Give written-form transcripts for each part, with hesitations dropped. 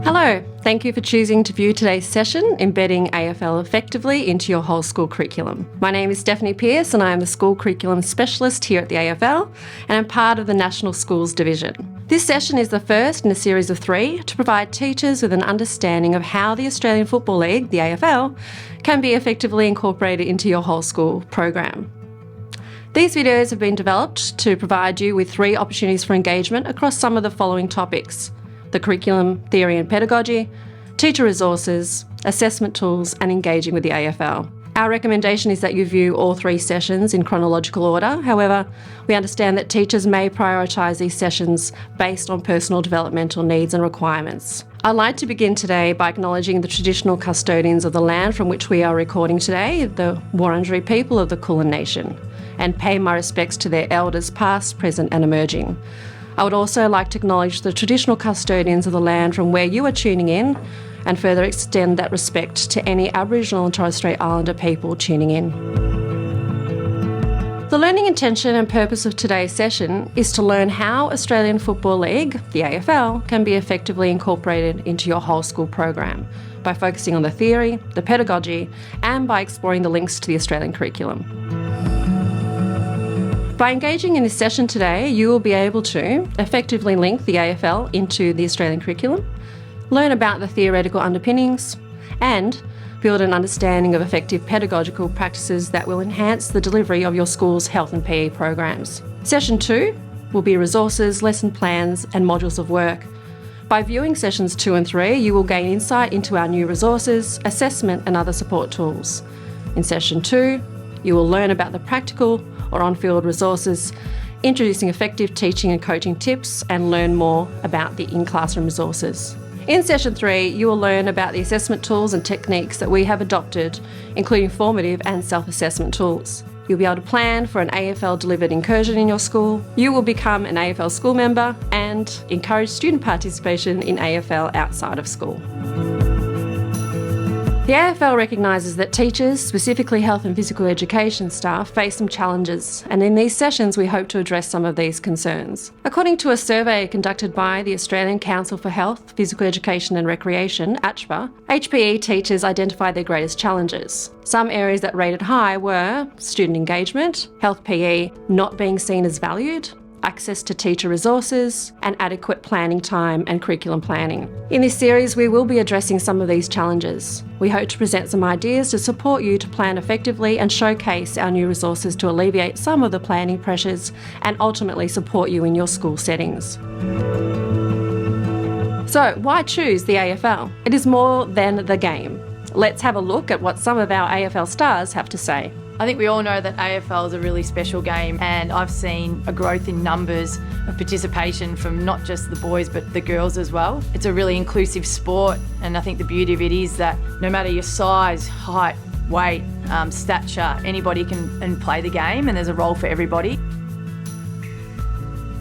Hello, thank you for choosing to view today's session, Embedding AFL Effectively into Your Whole School Curriculum. My name is Stephanie Pearce and I am the School Curriculum Specialist here at the AFL and I'm part of the National Schools Division. This session is the first in a series of 3 to provide teachers with an understanding of how the Australian Football League, the AFL, can be effectively incorporated into your whole school program. These videos have been developed to provide you with 3 opportunities for engagement across some of the following topics: the curriculum, theory and pedagogy, teacher resources, assessment tools and engaging with the AFL. Our recommendation is that you view all 3 sessions in chronological order. However, we understand that teachers may prioritise these sessions based on personal developmental needs and requirements. I'd like to begin today by acknowledging the traditional custodians of the land from which we are recording today, the Wurundjeri people of the Kulin Nation, and pay my respects to their elders past, present and emerging. I would also like to acknowledge the traditional custodians of the land from where you are tuning in and further extend that respect to any Aboriginal and Torres Strait Islander people tuning in. The learning intention and purpose of today's session is to learn how Australian Football League, the AFL, can be effectively incorporated into your whole school program by focusing on the theory, the pedagogy and by exploring the links to the Australian curriculum. By engaging in this session today, you will be able to effectively link the AFL into the Australian curriculum, learn about the theoretical underpinnings, and build an understanding of effective pedagogical practices that will enhance the delivery of your school's health and PE programs. Session 2 will be resources, lesson plans, and modules of work. By viewing sessions 2 and 3, you will gain insight into our new resources, assessment, and other support tools. In session 2, you will learn about the practical or on-field resources, introducing effective teaching and coaching tips, and learn more about the in-classroom resources. In session 3, you will learn about the assessment tools and techniques that we have adopted, including formative and self-assessment tools. You'll be able to plan for an AFL-delivered incursion in your school. You will become an AFL school member and encourage student participation in AFL outside of school. The AFL recognises that teachers, specifically health and physical education staff, face some challenges, and in these sessions we hope to address some of these concerns. According to a survey conducted by the Australian Council for Health, Physical Education and Recreation, ACHPA, HPE teachers identified their greatest challenges. Some areas that rated high were student engagement, health PE not being seen as valued, access to teacher resources, and adequate planning time and curriculum planning. In this series, we will be addressing some of these challenges. We hope to present some ideas to support you to plan effectively and showcase our new resources to alleviate some of the planning pressures and ultimately support you in your school settings. So, why choose the AFL? It is more than the game. Let's have a look at what some of our AFL stars have to say. I think we all know that AFL is a really special game, and I've seen a growth in numbers of participation from not just the boys but the girls as well. It's a really inclusive sport, and I think the beauty of it is that no matter your size, height, weight, stature, anybody can play the game, and there's a role for everybody.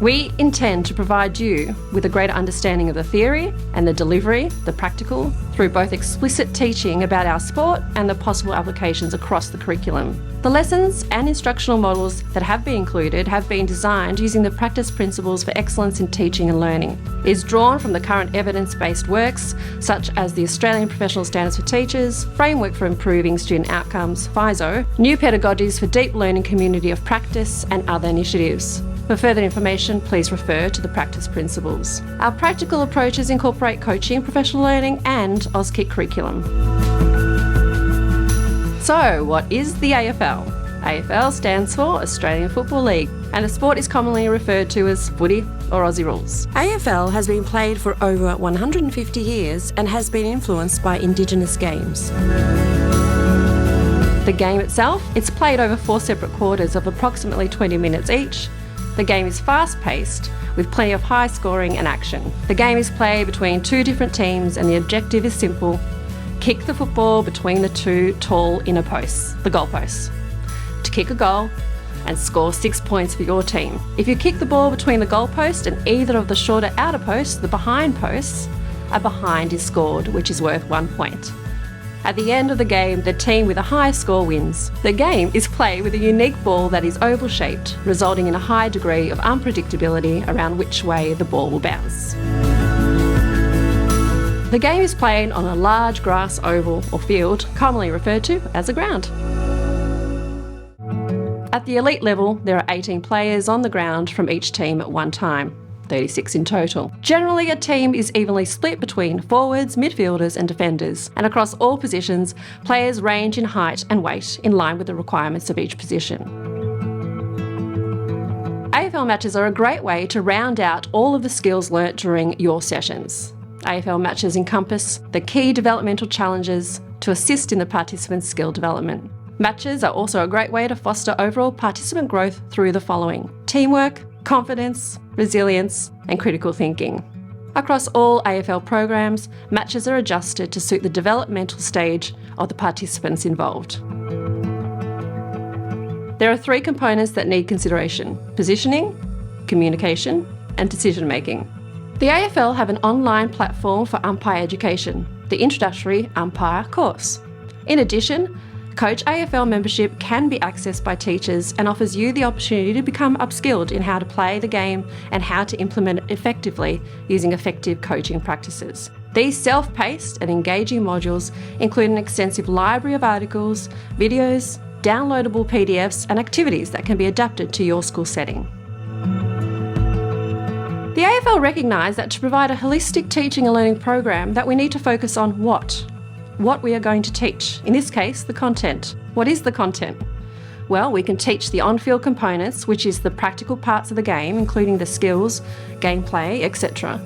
We intend to provide you with a greater understanding of the theory and the delivery, the practical, through both explicit teaching about our sport and the possible applications across the curriculum. The lessons and instructional models that have been included have been designed using the practice principles for excellence in teaching and learning. It is drawn from the current evidence-based works such as the Australian Professional Standards for Teachers, Framework for Improving Student Outcomes, FISO, New Pedagogies for Deep Learning Community of Practice and other initiatives. For further information, please refer to the practice principles. Our practical approaches incorporate coaching, professional learning and AUSKIT curriculum. So, what is the AFL? AFL stands for Australian Football League, and the sport is commonly referred to as footy or Aussie rules. AFL has been played for over 150 years and has been influenced by Indigenous games. The game itself, it's played over 4 separate quarters of approximately 20 minutes each. The game is fast-paced, with plenty of high scoring and action. The game is played between 2 different teams and the objective is simple: kick the football between the 2 tall inner posts, the goal posts, to kick a goal and score 6 points for your team. If you kick the ball between the goal post and either of the shorter outer posts, the behind posts, a behind is scored, which is worth 1 point. At the end of the game, the team with the highest score wins. The game is played with a unique ball that is oval-shaped, resulting in a high degree of unpredictability around which way the ball will bounce. The game is played on a large grass oval or field, commonly referred to as a ground. At the elite level, there are 18 players on the ground from each team at one time, 36 in total. Generally, a team is evenly split between forwards, midfielders and defenders, and across all positions, players range in height and weight in line with the requirements of each position. AFL matches are a great way to round out all of the skills learnt during your sessions. AFL matches encompass the key developmental challenges to assist in the participants' skill development. Matches are also a great way to foster overall participant growth through the following: teamwork, confidence, resilience, and critical thinking. Across all AFL programs, matches are adjusted to suit the developmental stage of the participants involved. There are 3 components that need consideration: positioning, communication, and decision-making. The AFL have an online platform for umpire education, the Introductory Umpire course. In addition, Coach AFL membership can be accessed by teachers and offers you the opportunity to become upskilled in how to play the game and how to implement it effectively using effective coaching practices. These self-paced and engaging modules include an extensive library of articles, videos, downloadable PDFs and activities that can be adapted to your school setting. The AFL recognise that to provide a holistic teaching and learning program that we need to focus on what we are going to teach. In this case, the content. What is the content? Well, we can teach the on-field components, which is the practical parts of the game, including the skills, gameplay, etc.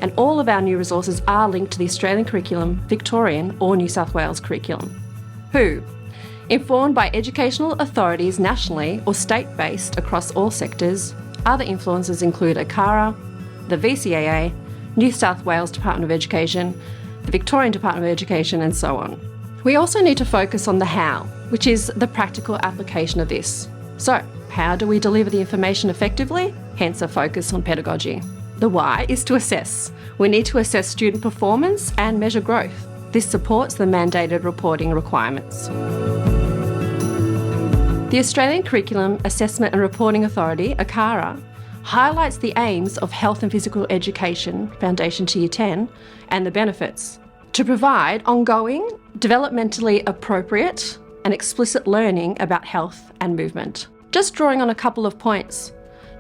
And all of our new resources are linked to the Australian curriculum, Victorian or New South Wales curriculum. Who? Informed by educational authorities nationally or state-based across all sectors, other influences include ACARA, the VCAA, New South Wales Department of Education, the Victorian Department of Education, and so on. We also need to focus on the how, which is the practical application of this. So, how do we deliver the information effectively? Hence a focus on pedagogy. The why is to assess. We need to assess student performance and measure growth. This supports the mandated reporting requirements. The Australian Curriculum Assessment and Reporting Authority, ACARA, highlights the aims of health and physical education, Foundation to Year 10, and the benefits. To provide ongoing, developmentally appropriate and explicit learning about health and movement. Just drawing on a couple of points.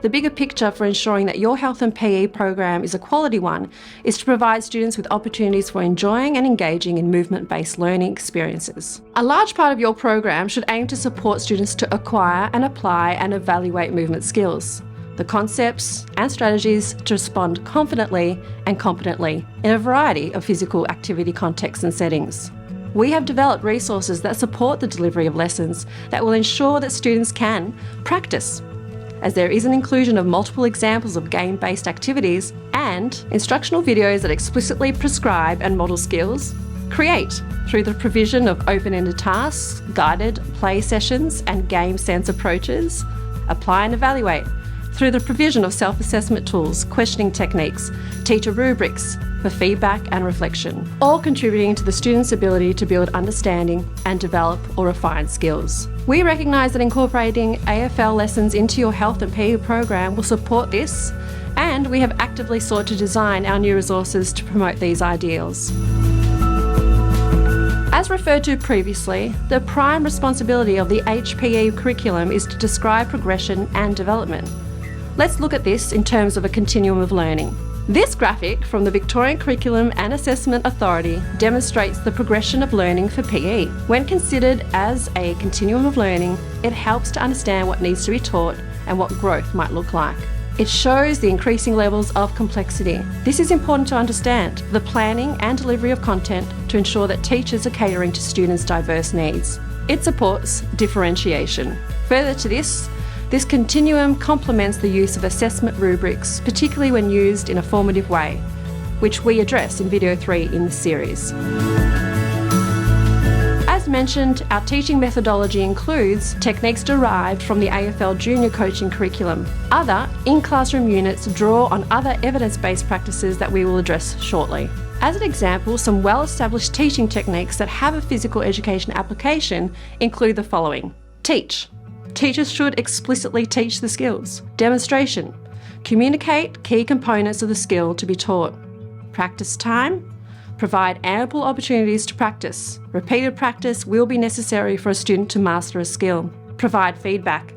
The bigger picture for ensuring that your health and PE program is a quality one is to provide students with opportunities for enjoying and engaging in movement-based learning experiences. A large part of your program should aim to support students to acquire and apply and evaluate movement skills, the concepts and strategies to respond confidently and competently in a variety of physical activity contexts and settings. We have developed resources that support the delivery of lessons that will ensure that students can practice, as there is an inclusion of multiple examples of game-based activities and instructional videos that explicitly prescribe and model skills. Create through the provision of open-ended tasks, guided play sessions and game sense approaches. Apply and evaluate through the provision of self-assessment tools, questioning techniques, teacher rubrics for feedback and reflection, all contributing to the student's ability to build understanding and develop or refine skills. We recognise that incorporating AFL lessons into your health and PE program will support this, and we have actively sought to design our new resources to promote these ideals. As referred to previously, the prime responsibility of the HPE curriculum is to describe progression and development. Let's look at this in terms of a continuum of learning. This graphic from the Victorian Curriculum and Assessment Authority demonstrates the progression of learning for PE. When considered as a continuum of learning, it helps to understand what needs to be taught and what growth might look like. It shows the increasing levels of complexity. This is important to understand, the planning and delivery of content to ensure that teachers are catering to students' diverse needs. It supports differentiation. Further to this continuum complements the use of assessment rubrics, particularly when used in a formative way, which we address in video 3 in the series. As mentioned, our teaching methodology includes techniques derived from the AFL junior coaching curriculum. Other in-classroom units draw on other evidence-based practices that we will address shortly. As an example, some well-established teaching techniques that have a physical education application include the following. Teach. Teachers should explicitly teach the skills. Demonstration. Communicate key components of the skill to be taught. Practice time. Provide ample opportunities to practice. Repeated practice will be necessary for a student to master a skill. Provide feedback.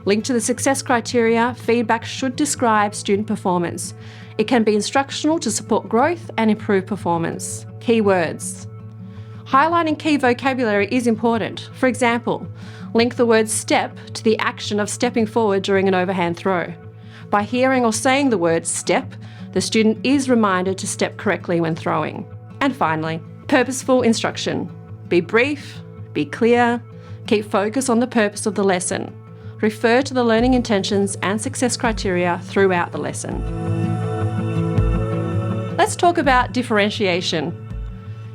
Linked to the success criteria, feedback should describe student performance. It can be instructional to support growth and improve performance. Keywords. Highlighting key vocabulary is important. For example, link the word step to the action of stepping forward during an overhand throw. By hearing or saying the word step, the student is reminded to step correctly when throwing. And finally, purposeful instruction. Be brief, be clear, keep focus on the purpose of the lesson. Refer to the learning intentions and success criteria throughout the lesson. Let's talk about differentiation.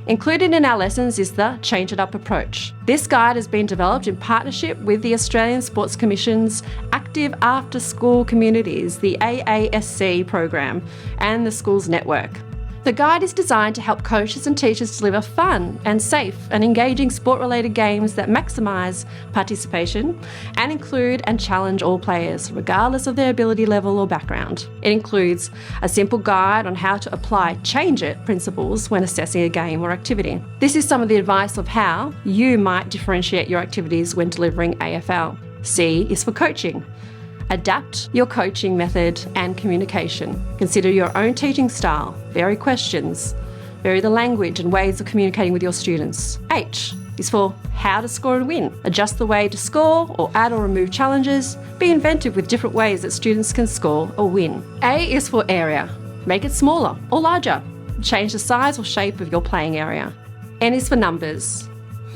Included in our lessons is the Change It Up approach. This guide has been developed in partnership with the Australian Sports Commission's Active After School Communities, the AASC program, and the Schools Network. The guide is designed to help coaches and teachers deliver fun and safe and engaging sport-related games that maximise participation and include and challenge all players, regardless of their ability level or background. It includes a simple guide on how to apply Change It principles when assessing a game or activity. This is some of the advice of how you might differentiate your activities when delivering AFL. C is for coaching. Adapt your coaching method and communication. Consider your own teaching style. Vary questions. Vary the language and ways of communicating with your students. H is for how to score and win. Adjust the way to score or add or remove challenges. Be inventive with different ways that students can score or win. A is for area. Make it smaller or larger. Change the size or shape of your playing area. N is for numbers.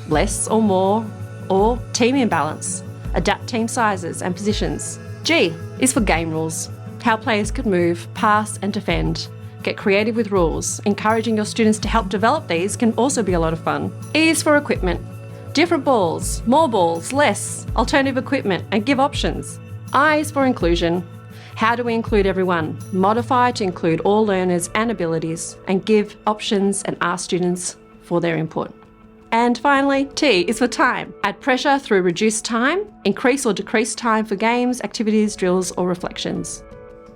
Less or more, or team imbalance. Adapt team sizes and positions. G is for game rules. How players could move, pass and defend. Get creative with rules. Encouraging your students to help develop these can also be a lot of fun. E is for equipment. Different balls, more balls, less, alternative equipment, and give options. I is for inclusion. How do we include everyone? Modify to include all learners and abilities, and give options and ask students for their input. And finally, T is for time. Add pressure through reduced time, increase or decrease time for games, activities, drills, or reflections.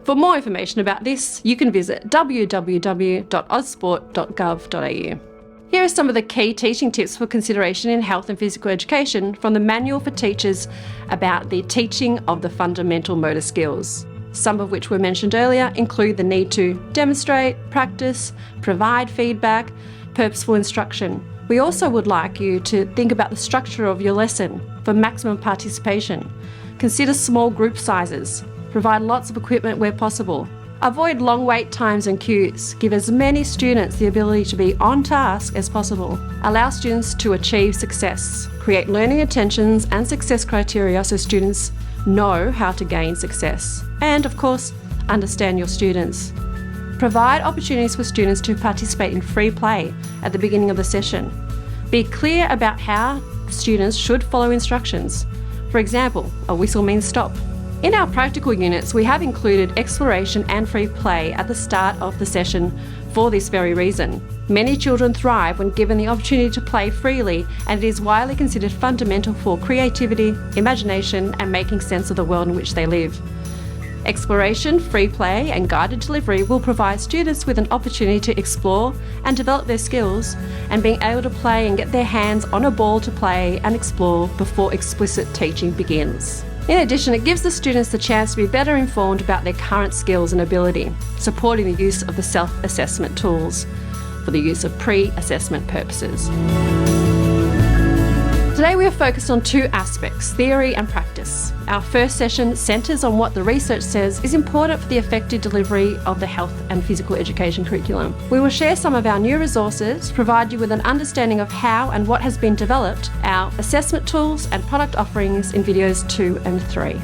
For more information about this, you can visit www.ausport.gov.au. Here are some of the key teaching tips for consideration in health and physical education from the Manual for Teachers about the teaching of the fundamental motor skills. Some of which were mentioned earlier include the need to demonstrate, practice, provide feedback, purposeful instruction. We also would like you to think about the structure of your lesson for maximum participation. Consider small group sizes. Provide lots of equipment where possible. Avoid long wait times and queues. Give as many students the ability to be on task as possible. Allow students to achieve success. Create learning intentions and success criteria so students know how to gain success. And of course, understand your students. Provide opportunities for students to participate in free play at the beginning of the session. Be clear about how students should follow instructions. For example, a whistle means stop. In our practical units, we have included exploration and free play at the start of the session for this very reason. Many children thrive when given the opportunity to play freely, and it is widely considered fundamental for creativity, imagination, and making sense of the world in which they live. Exploration, free play and guided delivery will provide students with an opportunity to explore and develop their skills, and being able to play and get their hands on a ball to play and explore before explicit teaching begins. In addition, it gives the students the chance to be better informed about their current skills and ability, supporting the use of the self-assessment tools for the use of pre-assessment purposes. Today we are focused on two aspects, theory and practice. Our first session centres on what the research says is important for the effective delivery of the health and physical education curriculum. We will share some of our new resources, provide you with an understanding of how and what has been developed, our assessment tools and product offerings in videos 2 and 3.